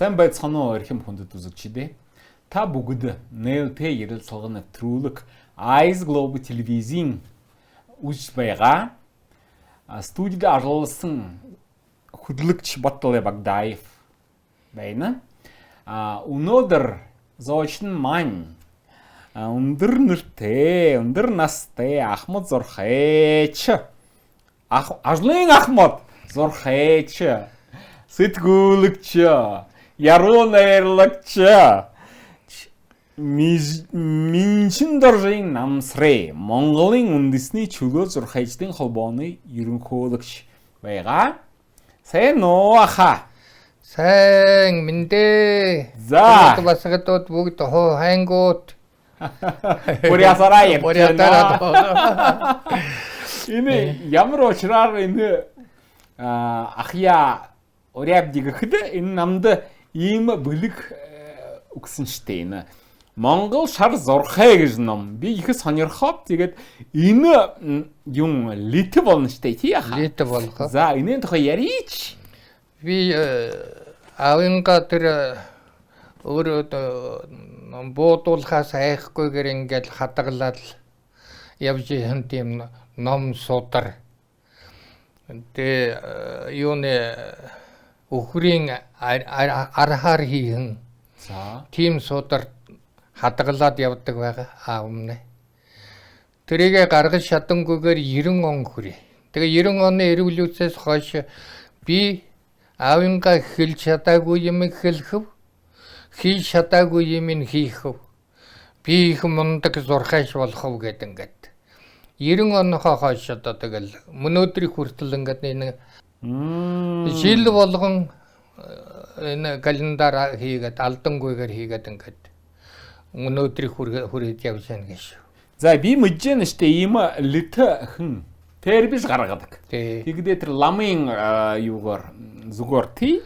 Сайн байцгаана уу эрхэм хүндэт үзэгчдээ. Та бүгд нээлттэй ярилцлага нэвтрүүлэг Eyes Globe телевизийн үж байгаа. Студид оруулсан хөтлөгч Батлын Багдаев байна. Өнөөдөр зочин маань өндөр нэртэй, өндөр настай Ахмад Зурхайч. Ажлын Ахмад Зурхайч. Сэтгүүлэгч, яруу найрлагч, Минчин доржийн намсрээ Монголын үндэсний чөлөө зурхайчдын холбооны ерөнхийлөгч байгаа. Сайн уу аха? Сайн мэндэ. За. Басгатууд бүгд хоо хайнгууд. Бурясараа явчихна. Энэ ямар очраар энэ ахя урябдигэхэд энэ намд ийм бэлэг өгсөн штэ энэ. Монгол шар зурхай гэж ном. Би их сонирхоод тэгээд энэ юм лит болно штэ тий аха. Лит болох. За энэ тухай ярийч. Би аавынга тэр өөрөө буудуулахаас айхгүйгээр ингээд хадгалаад явж ихэн тийм ном судар. Тэгээ юуны өхрийн архаар хийхэн. За. Тим судар хадгалаад явдаг байгаа аавмнэ. Тэрийгэ гаргаж чадангүйгээр 90 он хүрээ. Тэгээ 90 оны эрүүлүүцээс хойш би аавынга хэлж чадаагүй юм хэлэв. Хийж чадаагүй юм хийхв. Би их мундаг зурхайш болохов гэд ингээд. 90 оноохоо хойш одоо тэгэл өнөөдрийг хүртэл ингээд нэг жил болгон энэ календар хийгээд алдангүйгээр хийгээд ингээд өнөөдрийг хүрээд явж байна гэж. За би мэдэж байна штэ ийм лит хэн тэр биш гаргадаг. Тэгдээ тэр ламын юугаар зүгээр тий.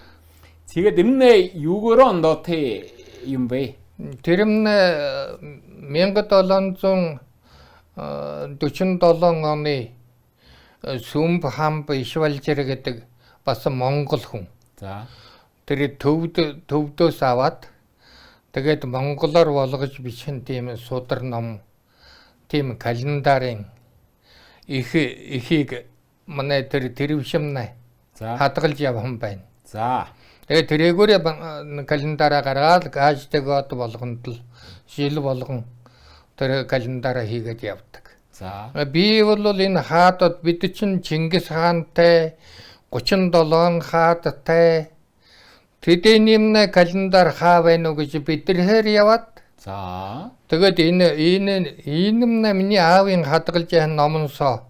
Тэгээд энэ юугаар ондоо тий юм бэ? Тэр нь 1747 оны Сүмб хамб Ишвалжир гэдэг бас монгол хүн. За. Тэр төвдөөс аваад тэгээд монголоор болгож бичин тийм судар ном, тийм календарын ихийг манай тэр тэрвшимнэ хадгалж явхан байна. За. Тэгээд тэрэгүүр календараа гаргаад хаштагод болгонд л жил болгон тэр календараа хийгээд явдаг. За. Би бол энэ хаадад бид чинь Чингис хаантай 37 хаадтай тэдниймнэ календар хаа байна уу гэж бид тэрээр яваад. За. Тэгээд энэ миний аавын хадгалж яах номонсоо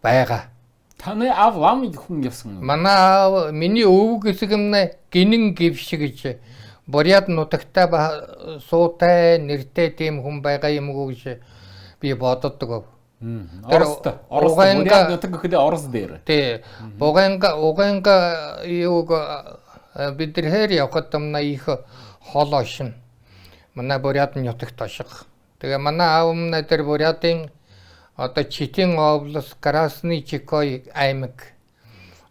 байгаа. Таны аав лам хүн явсан. Манай аав миний өвөг хэсгэмнэ гинэн гівш гэж Бурят нутагтай суутай нэртэй тийм хүн байгаа юм уу гэж би боддог. Орос Бурят нутаг гэхэд Орос дээр. Тий. Уганга юуг бид тэрээр явхад тамна их хол ошин. Манай Бурят нутагт ашиг. Тэгээ манай аавмна тэр Бурятын одоо Читин област Красный Чикой аймаг.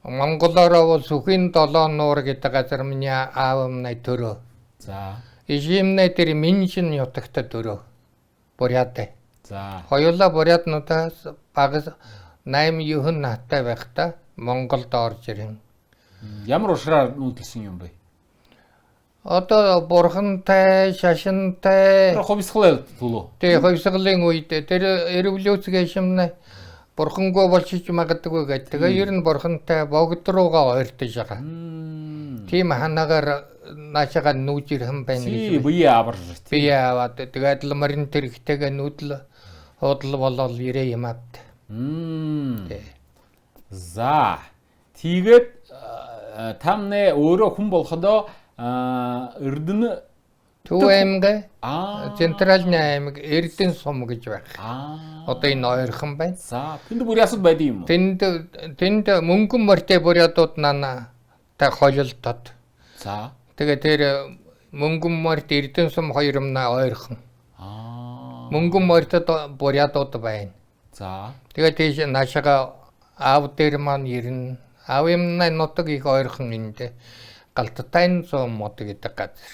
Монголоор бол Сүхийн 7 нуур гэдэг газар миний аавмна төрөө. За. Ижимнэ тэр Минчин нутагт төрөө. Бурятай. За. Хоёулаа Бурятнуудаас багс 8 юун наттай байхдаа Монголд орж ирэн. Ямар ушраар нүүдэлсэн юм бэ? Одоо бурхантай, шашинтай. Ховсглаа төлөө. Тэгээ ховсглын үед тэр революцгийн шимнэ бурхангүй болчих магадгүй гэдэг. Тэгээ ер нь бурхантай богд руугаа ойртож байгаа. Тийм ханаагаар наашаага нүүж ирхэн байна гэж. Бие аварж. Бие аваад тэгээд л марин тэрэгтэйгээ нүүдэл худал болол ирээ юм ав. За. Тэгээд тамны өөрөө хүн болоходоо Эрдэнэ Төв аймаг Центральны аймаг Эрдэнэ сум гэж байна. Одоо энэ ойрхон байна. За, тэнд бүр ясад байдаг юм уу? Тэнд мөнгөн морьтой бурятууд нана та холилдод. За. Тэгээ тэр мөнгөн морьт Эрдэнэ сум хоёр юмна ойрхон. Мөнгөн морьтод бурятууд байна. За. Тэгээ тийш наашаага аав дээр маань ирнэ. Аав юмна нутаг их ойрхон энд. Галтайн сум мод гэдэг газар.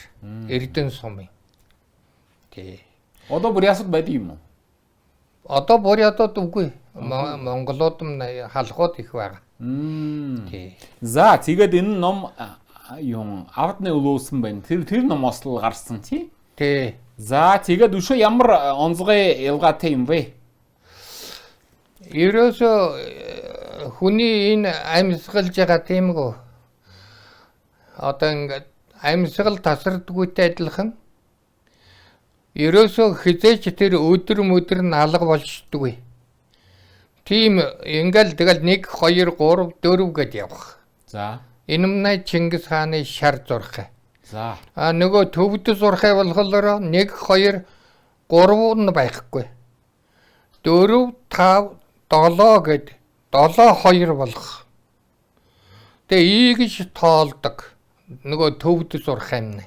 Эрдэнэ сумын. Тий. Одоо бүр ясад байдаг юм уу? Одоо бүр ядаад үгүй. Монголууд халахууд их байгаа. Тий. За тэгээд энэ ном юм Ардны өлөөсөн байна. Тэр номоос л гарсан тий. Тий. За тэгээд өшөө ямар онцгой ялгаатай юм бэ? Ерөөсөө хүний энэ амьсгалж байгаа тиймгүй. Одоо ингээд амьсгал тасардгүйтэй адилхан. Ерөөсөө хизээч тэр өдөр нь алга болчдгүй. Тийм ингээл тэгэл 1 2 3 4 гэд явах. За. Энэ нь Чингис хааны шар зурхай. За. Нөгөө төвд зурхай болохоор 1 2 3 нь байхгүй. 4 5 7 гэд 7 2 болох. Тэгээ ийгэж тоолдог. Нөгөө төвд зурхай нь.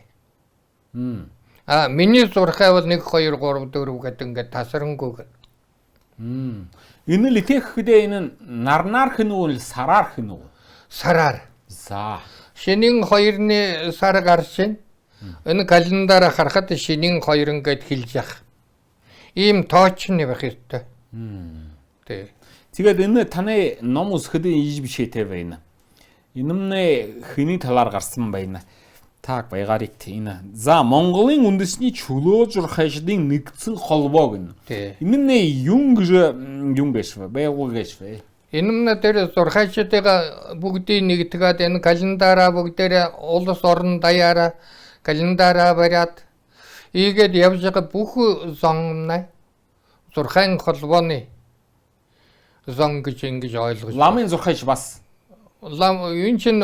Миний зурхай бол 1 2 3 4 гэдэг ингээд тасрангүйгээр. Энэ л итгэхдээ энэ нарнаар хин үү сараар хин үү? Сараар. За. Шинийн 2-ны сар гарчин. Энэ календараа харахад шинийн 2 ингээд хэлж явах. Ийм тоочны байх ёстой. Тий. Тэгээд энэ таны ном үсгэд ийж бишээтэй байна. Энэ хэний талаар гарсан байна. Так байгарыг тийм. За Монголын үндэсний чөлөө журхайшдын нэгдсэн холбоо гэнэ. Энэ юм гэж байгуу гэж вэ? Энэ тэр зурхайчдыг бүгдийг нэгтгээд энэ календараа бүгдээрээ улс орон даяараа календараа бариад ийгээд явж байгаа бүх зон зурхайн холбооны зон гэж ингэж ойлгож. Ламын зурхайч бас. Лам энэ чинь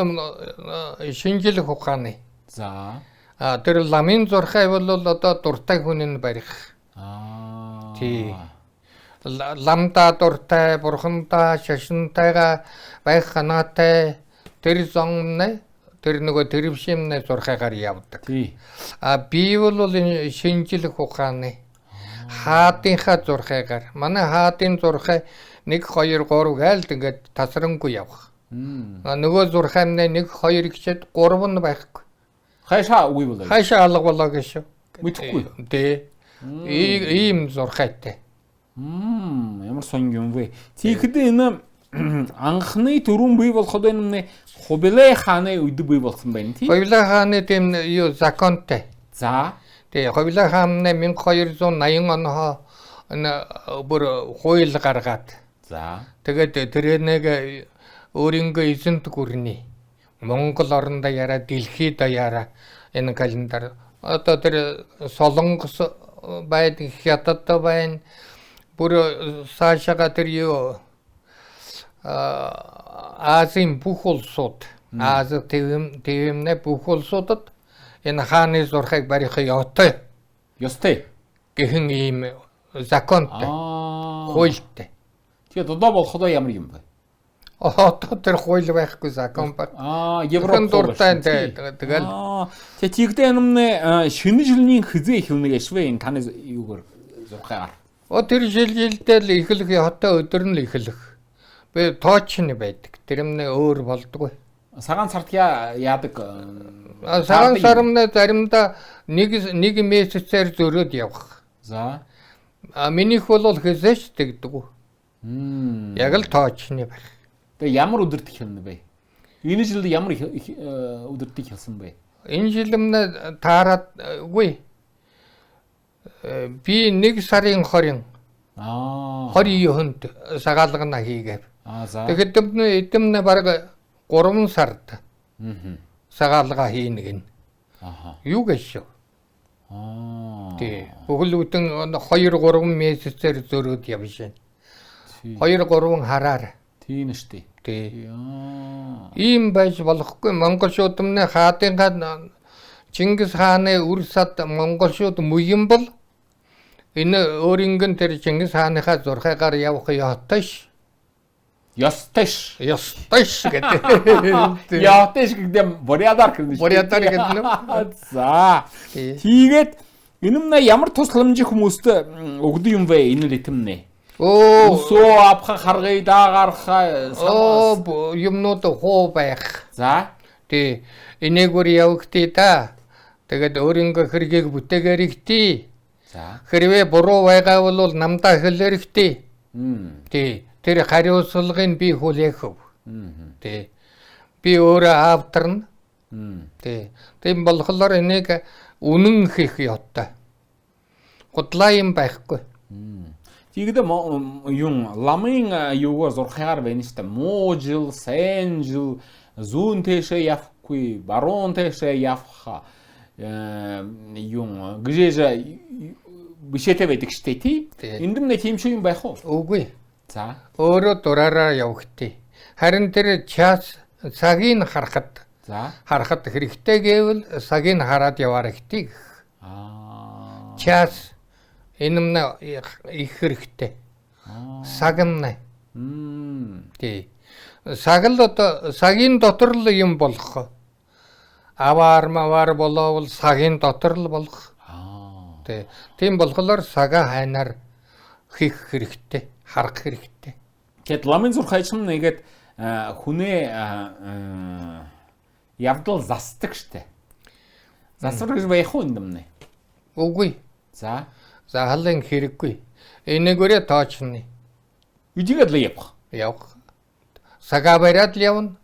шинжлэх ухааны. За. Тэр ламын зурхай бол одоо дуртай хүн нь барих. Тий. Ламда дуртай, бурхандаа, шашинтайгаа байх ханаатай тэр зон тэр нөгөө тэрвшимнэ зурхайгаар явдаг. Тий. Би бол энэ шинжлэх ухааны хаадынхаа зурхайгаар. Манай хаадын зурхай 1 2 3 гайл ингээд тасранггүй явах. Нөгөө зурхай нь 1 2 гэчихэд 3 нь байхгүй. Хайшаа үгүй болоо. Хайшаа алга болоо гэж. Мэдхгүй. Дээ. Ийм зурхайтай. Ямар сонь юм бэ? Тэгэхдээ энэ анхны дөрвөн бий болоход энэ Хувилай хааны үед бий болсон байна тий. Хувилай хааны тийм юу законтой. За. Тэгээ Хувилай хаан 1280 оноо энэ бүр хууль гаргаад. За. Тэгээд тэр нэг өөрийнхөө эзэнт гүрний Монгол орон даяараа дэлхийд даяараа энэ календар одоо тэр Солонгос байдаг хятад байна. Бүр цаашаага тэр юу Азийн бүх улсууд Ази төвөмнө бүх улсуудад энэ хааны зурхайг барих ёстой. Ёстой. Гэхэн ийм законтой. Хуультай. Тэгээд одоо болоход ямар юм бэ? Одоо тэр хууль байхгүй закон баг. Европ дуртай тэгэл. Тэгэхдээ энэ шинэ жилийн хизээ ихвнэ гэж вэ? Энэ таны юугаар зурхайгаар. Тэр жилдээ л эхлэх хотоо өдөр нь л эхлэх. Би тоочны байдаг. Тэр юм өөр болдгоо. Сагаан сард яадаг. Сагаан сармны заримдаа нэг месяцээр зөрөөд явах. За. Минийх бол хизээч тэгдэг. Яг л тоочны байх. Тэгээ ямар өдөрт хэлнэ бэ? Энэ жилд ямар өдөрт хэлсэн бэ? Энэ жилмнэ таарад үгүй. Би 1 сарын 20. 29-нд сагаалгана хийгээв. За. Тэгэхээр эдэмнэ бараг 3 сард. Сагаалга хийнэ гин. Юу гэж шүү. Тий. Бүхэл бүтэн 2 3 месяцээр зөрөөд явшин. 2 3 хараар. Тийм штий. Тий. Ийм байж болохгүй. Монголчуудмны хаадынхаа Чингис хааны үр сад монголчууд мүйн бол энэ өөрөнгөн тэр Чингис хааныхаа зурхайгаар явах ёстой ш. Ёстой ш. Ёстой ш гэдэг. Ёстой ш гэдэг бурядар гэдэг. Бурядар гэдэг. За. Тэгээд энэ ямар тусламжийн хүмүүст өгдөг юм бэ энэ литэмнэ? Сoo апха харгай даагарха юмнууд хуу байх. За. Тий. Энэгээр явагдъя да. Тэгээд өөрийнхөө хэргийг бүтээгээр ихтэй. За. Хэрвээ буруу байгаа бол намдаа хэлэрэхтэй. Мм. Тий. Тэр хариуцлагыг би хүлээх. Мм. Тий. Би өөрөө авдарна. Мм. Тий. Тийм болохоор энийг үнэн хийх ёстой. Худлаа юм байхгүй. Тэгээд юм ламын юугаар зурхаагаар байна шүү дээ. Муу жил, сайн жил, зүүн тэшээ явахгүй, баруун тэшээ явах юм гжээж бишэтэй байдаг шүү дээ тий. Энд нэг тийм шиг юм байх уу? Үгүй. За. Өөрөө дураараа явахтэй. Харин тэр цагийг харахад хэрэгтэй гэвэл цагийг хараад яваар ихтэй. Час энэмнэ их хэрэгтэй. Сагнэ. Тий. Цагийн дотор л юм болох. Аваар мавар боловол цагийн дотор л болох. Тий. Тийм болохоор сага хайнаар хийх хэрэгтэй, харах хэрэгтэй. Гэт ламын зурхайч нь нэгэд хүнээ явдал застдаг штэ. Засвар гэж байх уу энэ? Үгүй. За. Халын хэрэггүй. Энэгээрээ тоочны. Үжигэд л явах. Явах. Сага бариад л явна.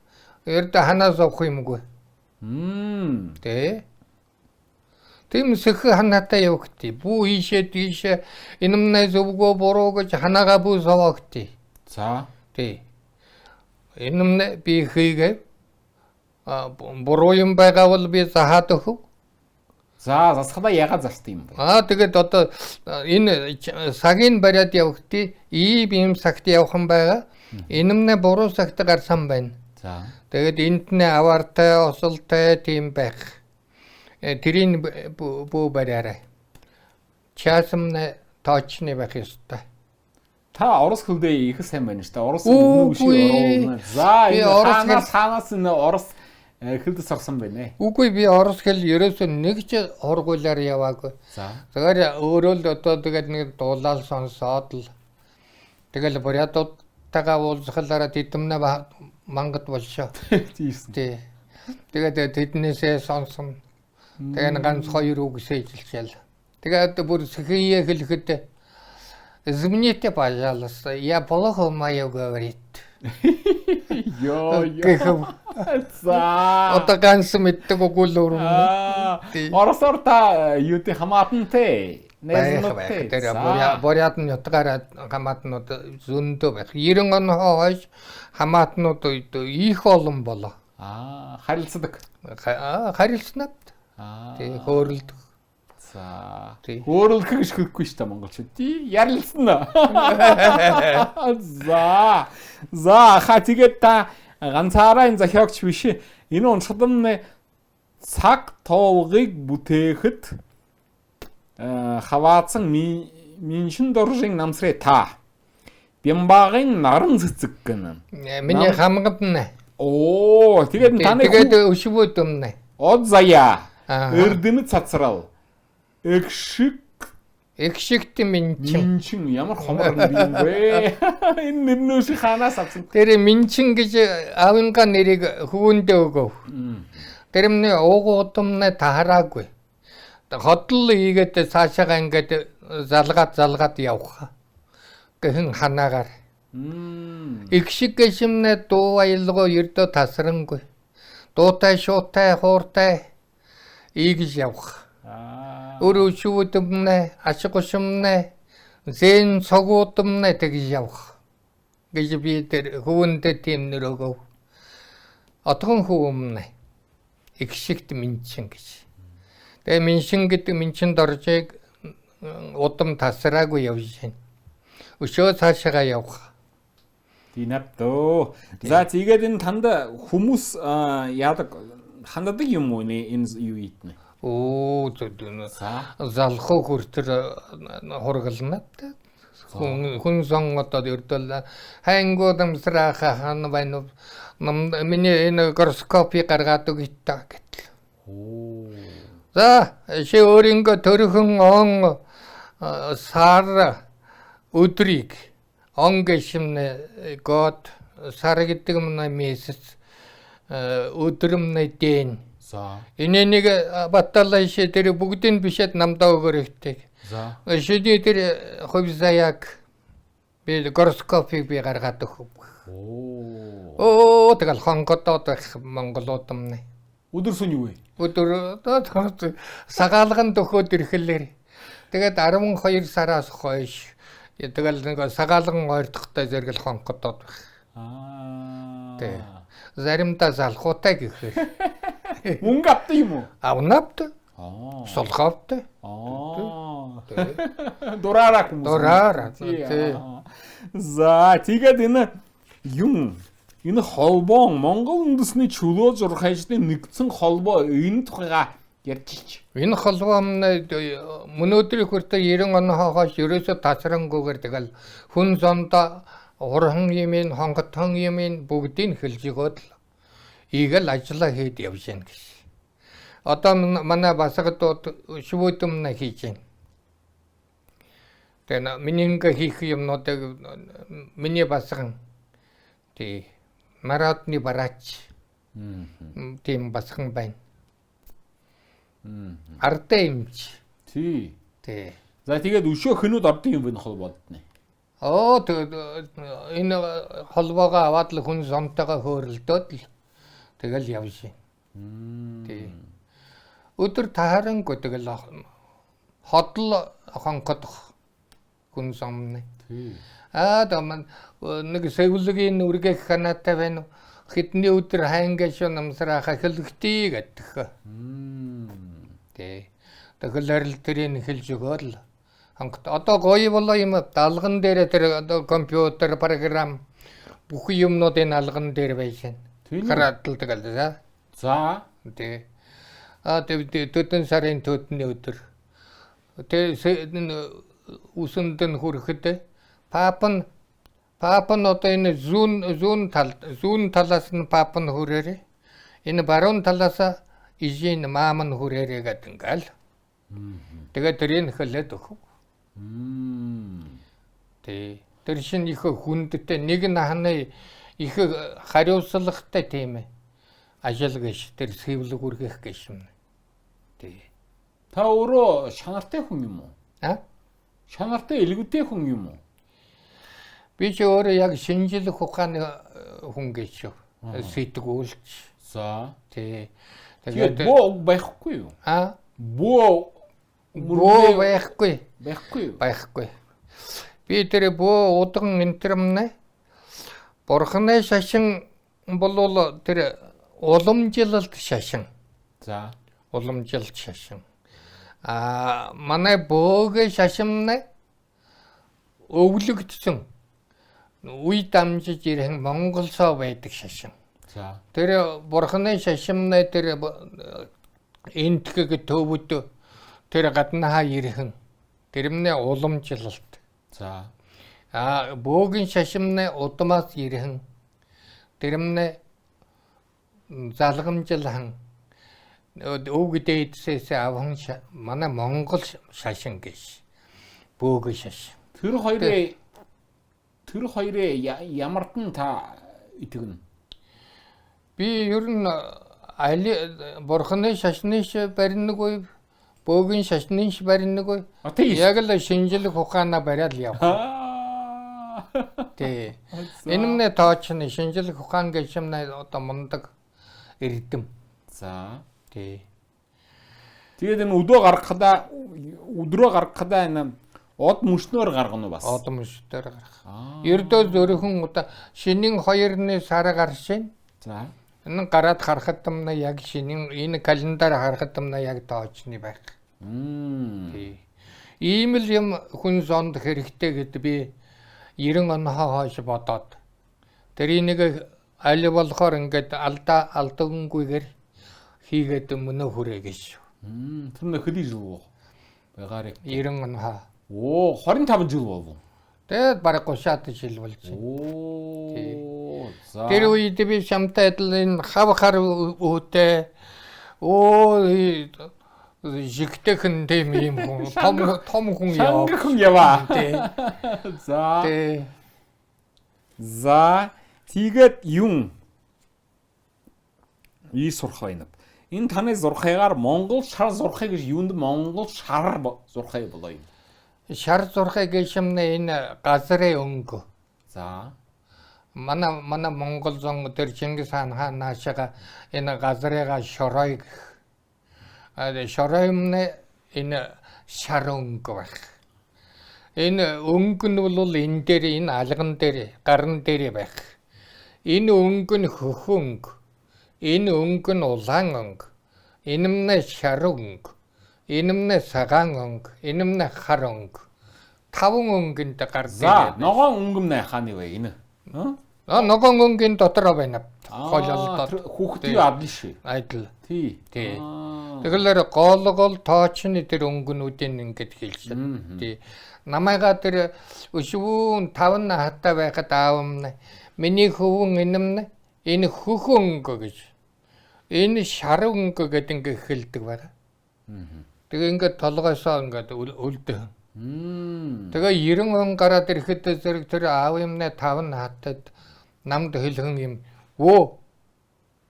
Эрдэ ханаас авах юмгүй. Тэ. Тийм сэх ханаатай явахти. Бүү ийшээ энэмнээ зөвгөө буруу гэж ханаага бүү савахти. За. Тэ. Энэмнээ би хийгээ. Буруу юм байгаа бол би заадаг хөв. За, засахлаа ягаад зарт юм бэ? Тэгээд одоо энэ цагийн бариад явахти ийм цагт явах юм байгаа. Энэмнээ буруу цагт гарсан байна. За. Тэгээд энтнээ аваартай, осолтой тийм байх. Тэрийн бүү бариараа. Часмнэ тоочны байх ёстой. Та орос хэлдээ их сайн байна шүү дээ. Орос үнэн үү? За, энэ ханаас энэ орос хэлд сорсон байна. Үгүй би орос хэл ерөөсөө нэг ч хоргуулаар яваагүй. За. Тэгэхээр өөрөө л одоо тэгээд нэг дуулаад сонсоод л тэгэл бурятуудтайгаа уулзахлаараа тэдэмнэ мангад болшоо. Тий. Тэгээд тэднээсээ сонсон. Тэгээд ганц хоёр үг сэжилчээл. Тэгээд бүр сэхие хэлэхэд извините, пожалуйста, я плохо умею говорить. Йоо. За. Одоо ганц мэддэг үгэл өрнө. Оросоор та юу тий хамаатантэй. Нэзэнтэй. Тэр бурятны ятгаар хамаатнууд зөндөө байх. 90 он хойш хамаатнууд их олон болоо. Харилцдаг. Харилцнаад. Тий хөөрөлдөг. За. Хөөрөлдөх гэж хэлэхгүй шүү дээ монголчууд. Тий ярилцсан. За, тэгээд та ганцаараа энэ зохиогч биш. Энэ уншилан цаг тоолгыг бүтээхэд хаваацсан миншин доржин намсрэ та. Бямбагийн наран цэцэг гэнэ. Миний хамгад нэ. Оо, тэгээд таны тэгээд өшвөд өмнө. Од заяа. Эрдэнэ цацрал. Экшигт минчин ямар хомор юм бэ? Энэ нэрнөөс ханаас авсан. Тэр минчин гэж аавынгаа нэрийг хөвөндөө өгөв. Тэр өмнө уугуудамнаа таараагүй. Хотл ийгээд цаашаага ингээд залгаад явах. Гэн ханаагаар. Экшиг гэшимнэ дуу аялгаа ердөө тасрангүй. Дуутай шуутай хууртай ийгж явах. Өөрөө шүүдэмнэ, ашигушмнэ, зэн цогуудамнэ тэгж явах. Гэж би тэр хөвөндөө тийм нэр өгөв. Отгон хөвөмнэ. Экшигт минчин гэж. Тэгээ миншин гэдэг минчин доржийг удам тасраагүй явж байна. Өшөө цаашаа явах. Тинапто. За тэгээд энэ танд хүмүүс яадаг хандадаг юм уу энэ юу ийднэ? Оо залхуу хүртэр хургалнаад хүн сон одоо ердөл хайнгуу дамсрааха хан байна. Миний энэ гороскопи гаргаад өгөйтэй гэтэл. За чи өөрийнхөө төрхөн он сар өдрийг он гэшмнэ год сар гэдэг нь месяц өдрөмнө дээн. За. Энийг батталаа ишээ тэр бүгдийг бишэд намдаа өгөрөгтэй. За. Шиний тэр хувьсаяг би гороскопыг би гаргаад өгөх. Оо тэгэл хонгодод Монголууд юмнэ. Өдөр сүн юу вэ? Өдөр сагаалган дөхөөд ирэхлээр тэгээд 12 сараас хойш тэгэл нэг сагаалган ойртохтой зэрэгэл хонгодод байх. Тэг. Заримдаа залхуутай гэхээр. Мөнгө авдаг юм уу? Авнавд. Сулхавд. Дураараа хүмүүс. Дураараа. За тэгээд энэ холбоо Монгол үндэсний чөлөө зурхайчдын нэгдсэн холбоо энэ тухайга ярьж. Энэ холбоо мөн өдрийн хүртэл 90 оноос хойш ерөөсө тасрангүйгээр тэгэл хүн зондоо урхан юмын хонготхон юмын бүгдийг хэлж өгөөд л ийгэл ажиллаа хэд явж гэн гэж. Одоо манай басгадууд шивүүдэмнэ хийж гэн. Тэгээ миний ингээ хийх юмнуудыг миний басган тий маратны бараач тийм басган байна. Ардаа юмч. Тий. Тий. За тэгээд өшөө хөнүүд ордог юм байна холбоод нэ. Энэ холбоогоо аваад л хүн зомтойгоо хөөрөлдөөд л тэгэл явж байна. Тий. Өдөр таарангуй тэгэл ходол хонгодох хүн зомны. Тий. Нэг сэвлэгийн үргэх ханаатай байна. Хэдний өдөр хайнгаш намсраа хахилгтий гэдэг. Тий. Тэгэл арил тэрийг хэлж өгөөл л. Одоо гоё болоо юм алган дээр тэр одоо компьютер програм бүх юмнууд энэ алган дээр байж байна. Хараад л тэгэл за. За. Тий. Төдөн сарын төдний өдөр. Үсэнд нь хүрэхэд пап нь одоо энэ зүүн талаас нь пап нь хүрээрээ. Энэ баруун талаас ижийн маам нь хүрээрээ гэдэг ингээл. Тэгээд тэрийг хэлээд өгөх. Тий. Тэр шин их хүндтэй нэг нахны их хариуцлагатай тийм ээ. Ажил гэж тэр сэвлэг үргэх гэж юм. Тий. Та өөрөө шанартай хүн юм уу? Шанартай элгүүтэй хүн юм уу? Би ч өөрөө яг шинжлэх ухааны хүн гэж сэтгэүүлж. За. Тий. Тэгээд боо байхгүй юу? Боо байхгүй. Байхгүй. Би тэр боо удан энтермнэ. Бурхны шашин болвол тэр уламжилалт шашин. За. Уламжилалт шашин. Манай бөөгийн шашиннэ өвлөгдсөн. Үе дамжиж ирэх монголсоо байдаг шашин. За. Тэр бурхны шашиннэ тэр энтхэг төвөд тэр гаднаа ирэхэн тэрмнэ уламжилалт. За. Бөөгийн шашиннэ удмаас ирэхэн тэрмнэ залгамжилхан өвгдээдсээс авхан манай монгол шашин гэж бөөгийн шашин. Тэр хоёрыг ямардан та итгэнэ? Би ер нь бурхны шашны барингүй бөөгийн шашны барингүй яг л шинжлэх ухаанаа бариад яв. Тий. Энэ тоочны шинжлэх ухаан гэж юм одоо мундаг эрдэм. За. Тий. Тэгээд энэ өдрөө гаргахадаа энэ од мөшнөр гаргана уу бас? Од мөшнөр гаргах. Ердөө зөрөхөн удаа шинийн 2-ны сар гаршин. За. Энэ гараад харахад юмна яг шинийн энэ календар харахад юмна яг тоочны байх. Тий. Ийм л юм хүн зонд хэрэгтэй гэд би 90 оноос хойш бодоод тэр энийг аль болохоор ингээд алдаггүйгээр хийгээд мөнө хүрээ гэж. Тэр нэ хэдий жил байгаарэ? 90 оноос. 25 жил болов. Тэгээд бараг 30 жил болж байна. За. Тэр үед би шамтай адилын хав хар өөтэй жигтэхэн дэм юм хүн том хүн яа. Хүн яваа. За. За. Тэгээд юм ий сурхай нав. Энэ таны зурхайгаар Монгол шар зурхай гэж юунд Монгол шар зурхай болоо юм. Шар зурхай гэшмнэ энэ газрын өнгө. За. Манай Монгол зон тэр Чингис хаан наашаага энэ газрыга шорой. Шороймны энэ шар өнгө байх. Энэ өнгө нь бол энэ дээр энэ алган дээр гарн дээр байх. Энэ өнгө нь хөх өнгө. Энэ өнгө нь улаан өнгө. Энэмнэ шар өнгө. Энэмнэ сагаан өнгө. Энэмнэ хар өнгө. 5 өнгөнд гардаг. За, ногоон өнгөмнэ хааны вэ энэ? Ногоон өнгөний дотор байна. Хойлолдоод хүүхдийн адил шүү. Адил. Тий. Тэгэхээр гол тоочны тэр өнгөнүүдийн ингэж хэлсэн. Тий. Намайга тэр өшвүүн 5 хатаа байхад аавна. Миний хөвөн энэмнэ энэ хөх өнгө гэж. Энэ шар өнгө гэдэг ингэ хэлдэг байгаа. Тэгээ ингээд толгойсоо ингээд үлдээ. Тэгээ 90 он гараад ирэхэд зэрэг тэр аав юмнэ 5 хатад намд хэлхэн юм. Оо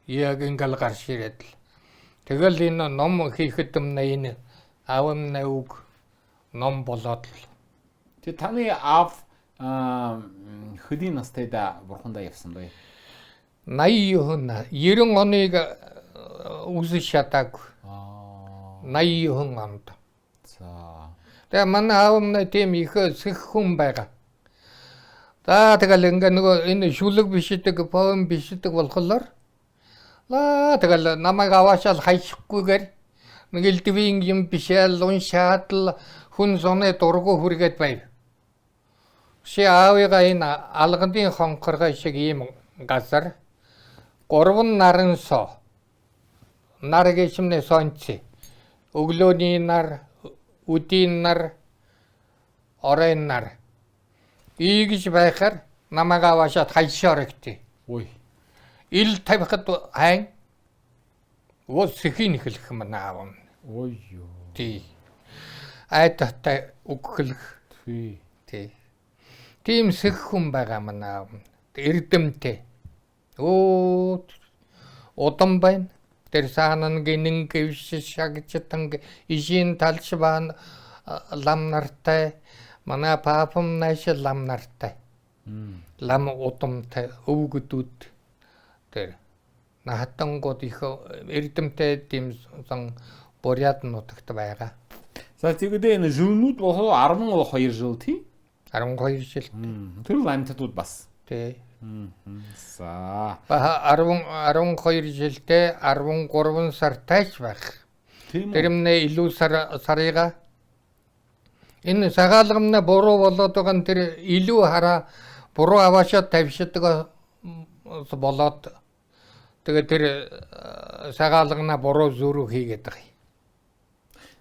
яг ингээл гарч ирээд л. Тэгэл энэ ном хийхэд энэ аав юмнэ үг ном болоод л. Тэг таны аав хөдийн настайда бурхандаа явсан бай. 90 оныг үсэж шатаагүй. 90 онд. За. Тэгээ манай аав юмнэ тийм их сэх хүн байгаа. За тэгэл ингээ нөгөө энэ шүлэг бишдэг, поем бишдэг болохоор тэгэл намайг аваашаал хайшихгүйгээр нэг элдвийн юм бишээл уншаад л хүн зоны дургу хүргээд байв. Ши аавыгаа энэ алганы хонхоргой шиг ийм газар 3 нарын соо. Нар гэшмнэ сонци. Өглөөний нар, өдийн нар, оройн нар. Ийгж байхаар намайг аваашаад хайшаар өгтөө. Ой. Ил тавихад хайн. Ус сэхийн эхлэх манай аав. Ой ёо. Тий. Айдтай өгөхлөх. Тий. Тий. Тийм сэх хүн байгаа манай аав. Эрдэмтэй. Оо удам байна. Тэр саанан гинэн гэвш шагчтан ижин талш баан лам нартай. Манай папам нааш лам нартай. Лам удамтай өвгөдүүд тэр наатангууд их эрдэмтэй тийм сон буряд нутагт байгаа. За тэгээд энэ жилнүүд бохоо 12 жил тий? 12 жил. Тэр лаймтууд бас. Тий. За. 12 жилдээ 13 сартайч байх. Тэрмнээ илүү сарыга энэ сагаалгамна буруу болоод байгаа нь тэр илүү хараа буруу аваашаа тавьшдаг болоод тэгээд тэр сагаалгана буруу зүрх хийгээд байгаа.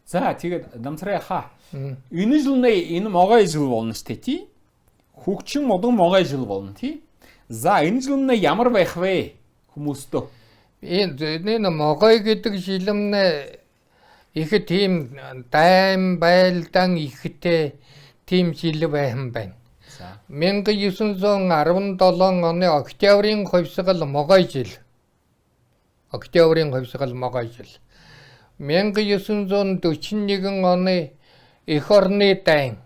За тэгээд дамсраа хаа. Энэ жилнээ энэ могой жил болно штэ тий? Хөгчин модон могой жил болно тий? За энэ жилнээ ямар байх вэ хүмүүстөө? Энэ могой гэдэг жилмнээ их тийм дайм байлдан ихтэй тийм жил байсан байна. 1917 оны октябрийн хувьсгал могой жил. Октябрийн хувьсгал могой жил. 1941 оны эх орны дайн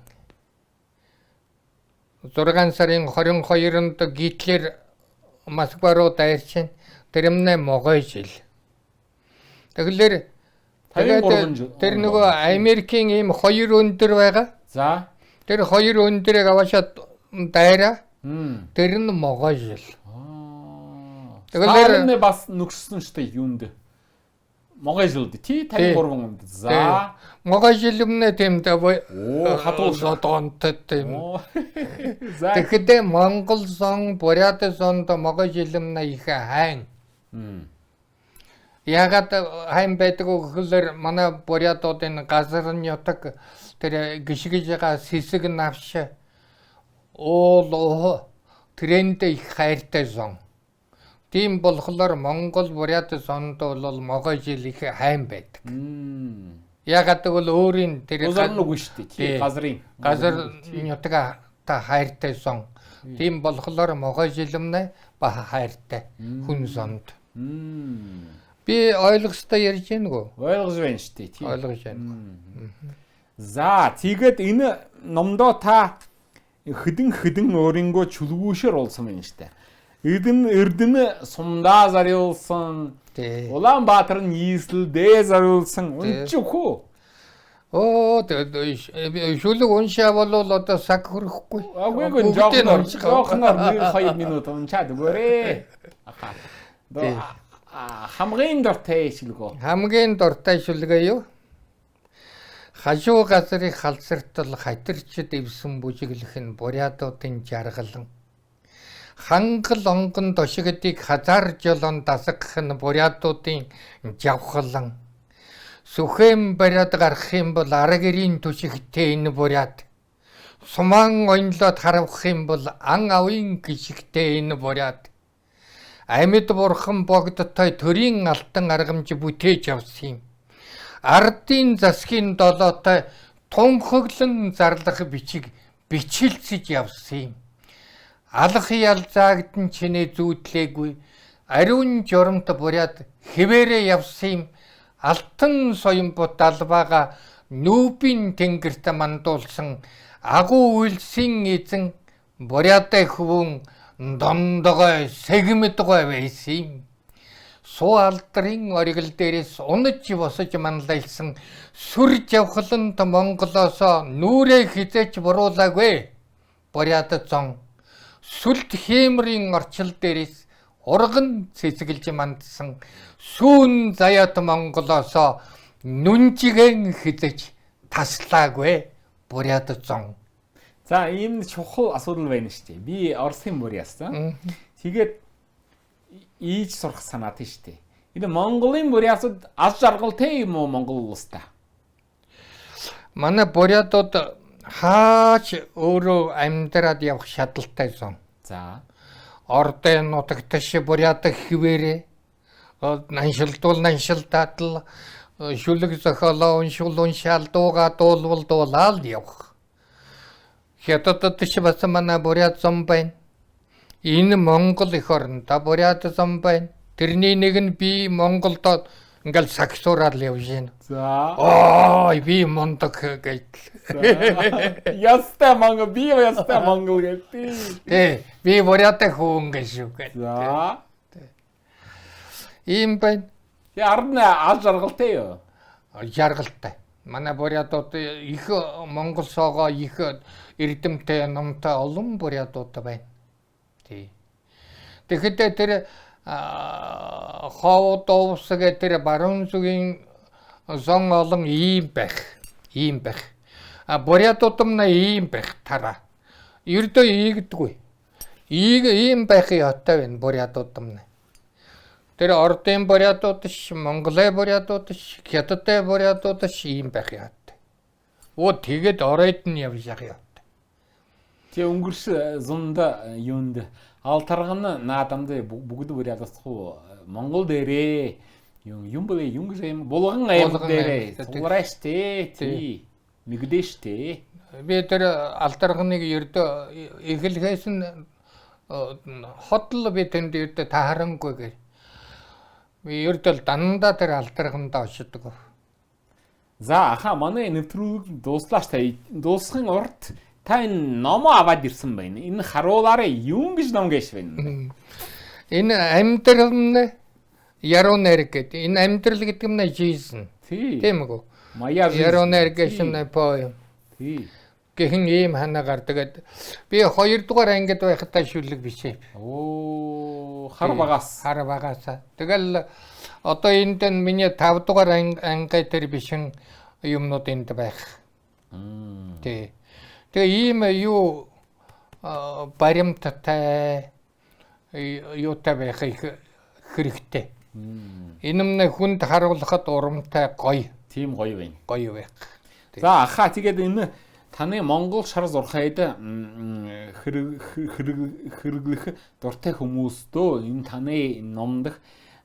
6 сарын 22-нд Гитлер Москва руу дайрчин. Тэрмнээ могой жил. Тэгэхээр тэр нөгөө Америкийн ийм 2 өндөр байгаа. За. Тэр 2 өндөрийг аваашаад дайраа. Тэр нь могой жил. Тэгэхээр бас нүгссэн штэ юунд. Могой жилд тий 53 онд. За. Могой жилмнэ тийм дээ. Хатуул шатонтой тийм. За. Тэгэхдээ Монгол сон, буряд сонд могой жилмнэ их хайн. Ягаад хайн байдаг гэхээр манай бурядуудын газар нутаг тэр гიშгэж байгаа сэсэг навш оолоо тренд их хайртай сон. Тийм болохоор Монгол буряд сонд бол могой жил их хайн байдаг. Ягаад гэвэл өөрийн тэр газар нүг шүү дээ. Газрын газар нутаг та хайртай сон. Тийм болохоор могой жилмнэ ба хайртай хүн сонд. Би ойлгостой ярьж байна уу? Ойлгож байна шүү дээ. Тийм. Ойлгож байна. За тэгээд энэ номдоо та хэдэн өөрийнхөө чүлгүүшээр улсан байна шүү дээ. Эрдэнэ сумдаа зариулсан. Улаанбаатар нь нийслэлдээ зариулсан. Унчихгүй. Оо шүлэг уншаа болвол одоо саг хөрөхгүй. Агүйгүй жоохноор 2 минут унчаад өгөөрэй. Хамгийн дуртай шүлгөө. Хамгийн дуртай шүлгээ юу? Хажуу газрыг халсартал хатирчд ивсэн бүжиглэх нь бурятуудын жаргалан. Хангал онгон дошигдыг хазар жолон дасгах нь бурятуудын жавхлан. Сүхэм бариад гарах юм бол аргэрийн түшигтэй энэ бурят. Суман онлоод харавах юм бол ан авын гიშгтэй энэ бурят. Амьд бурхан богдтой төрийн алтан аргамж бүтээж авсан юм. Ардын засгийн долоотой тунхаглан зарлах бичиг бичилцэж явсан юм. Алах ялзаагдан чинээ зүүдлээгүй ариун жоромт бурят хэвээрээ явсан юм. Алтан соён буталбага нүүбийн тэнгэрт мандуулсан агуу үйлсийн эзэн бурятай хөвөн дондогой сегмэдгой байсан юм. Суу алдрын оргил дээрээс унаж босож манлайлсан сүр жавхлант Монголоос нүрээ хизээч буруулаагүй. Бурят зон сүлт хэмрийн орчил дээрээс урган цэцгэлж мандсан сүүн заяат Монголоос нүнжигэн хизэж таслаагүй. Бурят зон. За ийм чухал асуудал байна шүү дээ. Би Оросын буряасан. Тэгээд ийж сурах санаатай шүү дээ. Энэ Монголын буряасад аз жаргалтай юм уу Монгол улстай? Манай бурятууд хаач өөрөө амьдраад явах шаналтай зон. За. Ордын нутагташ бурят хിവэрэ наншилдаад л шүлэг зохиолоо уншаал дууга дуулаад явах. Хятадд ч бас манай бурят зам байна. Энэ Монгол эх орнтой бурят зам байна. Тэрний нэг нь би Монголд ингээл саксуураад явж байна. За. Ой би мондог гэж. Ястай Монгол гэдэг. Би бурят хүн гэж. За. Ийм байна. Арна аз жаргалтай юу? Жаргалтай. Манай бурятууд их Монгол соогоо их эрдэмтэй номтой олон бурятууд байна. Тэгэхдээ тэр ховд уусаг тэр баруун зүгийн зон олон ийм байх. Бурятууд нь ийм байх тараа. Ердөө ийгдэггүй. Ийм байх яатай байна бурятууд нь. Тэр ордын бурятууд ш, Монголын бурятууд ш, Хятадын бурятууд ш ийм байх яатай. Тэгээд оройд нь явж явах яатай. Тэ өнгөрс зунда юунд алтарган наадамд бүгд бурятахгүй Монгол дээрээ юм булган аян дээрээ суулрааштэй тий нэгдэштэй. Би тэр алтарганыг ердөө эхлэхээс нь хотл би тэнд ердөө тааранггүй гэж. Би ердөө дандаа тэр алтаргандаа очдог. За манай нэвтрүүлэг дууслаач та дуусахын урд та энэ номоо аваад ирсэн байна. Энэ харуулаараа юу гэж ном гээш байна? Энэ амьдрал нь яруу найраг гэдэг. Энэ амьдрал гэдэг нь жизнь. Тийм үү? Яруу найраг гэсэн поем. Гэхэн ийм хана гардаг. Би 2 дугаар ангид байхдаа шүлэг бишээ. Хар багаас. Тэгэл одоо энд миний 5 дугаар анги дээр бишэн юмнууд энд байх. Тэгээ ийм юу баримттай юутай байх их хэрэгтэй. Энэ нь хүнд харуулхад урамтай гоё. Тийм гоё байна. Гоё байх. За тэгээд энэ таны Монгол шар зурхайд хэрэглэх дуртай хүмүүстөө энэ таны номдох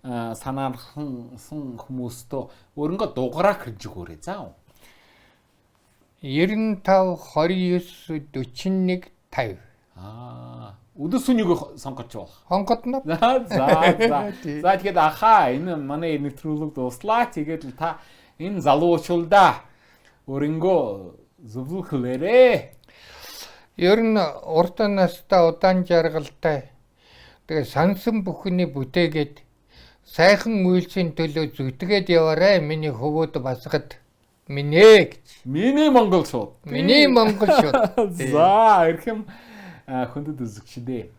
санаарсан хүмүүстөө өөрөнгө дугаараа хэрж өгөөрэй. За. 95 29 41 50. Өдөсүнийг сонгож болох. Хонгодно. За тэгээд энэ манай нэвтрүүлэг дуслаа. Тэгээд л та энэ залуучуулда өөрөнгөө зөвлөхлээрээ. Ер нь урт настай удаан жаргалтай. Тэгээ сансан бүхний бүтээгээд сайхан үйлсийн төлөө зүтгээд яваарай миний хөвөөд басгад минь гэж. Миний Монгол шууд. Миний Монгол шууд. За ирхэм хүндэт үзэгчдээ.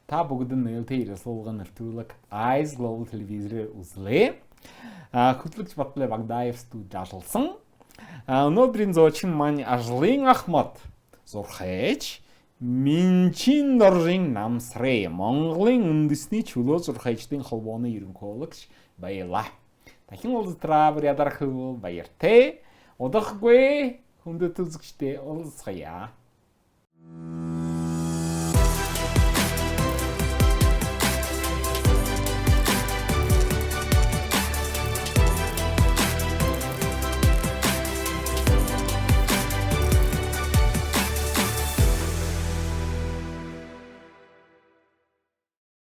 Та бүгд нь ээлтэй ирэлсуулгын нэвтрүүлэг Eyes Global телевизээр үзлээ. Хөтлөгч Батлаа Багдаев студид ажилласан. Өнөөдрийн зочин маань Ажлын Ахмад зурхайч Минчин доржин намсрээ Монголын үндэсний чөлөө зурхайчдын холбооны ерөнхийлөгч баялаа. Дахин уулзтраа ядарах баяртай. Удахгүй хүндэт үзэгчдээ уулзъя.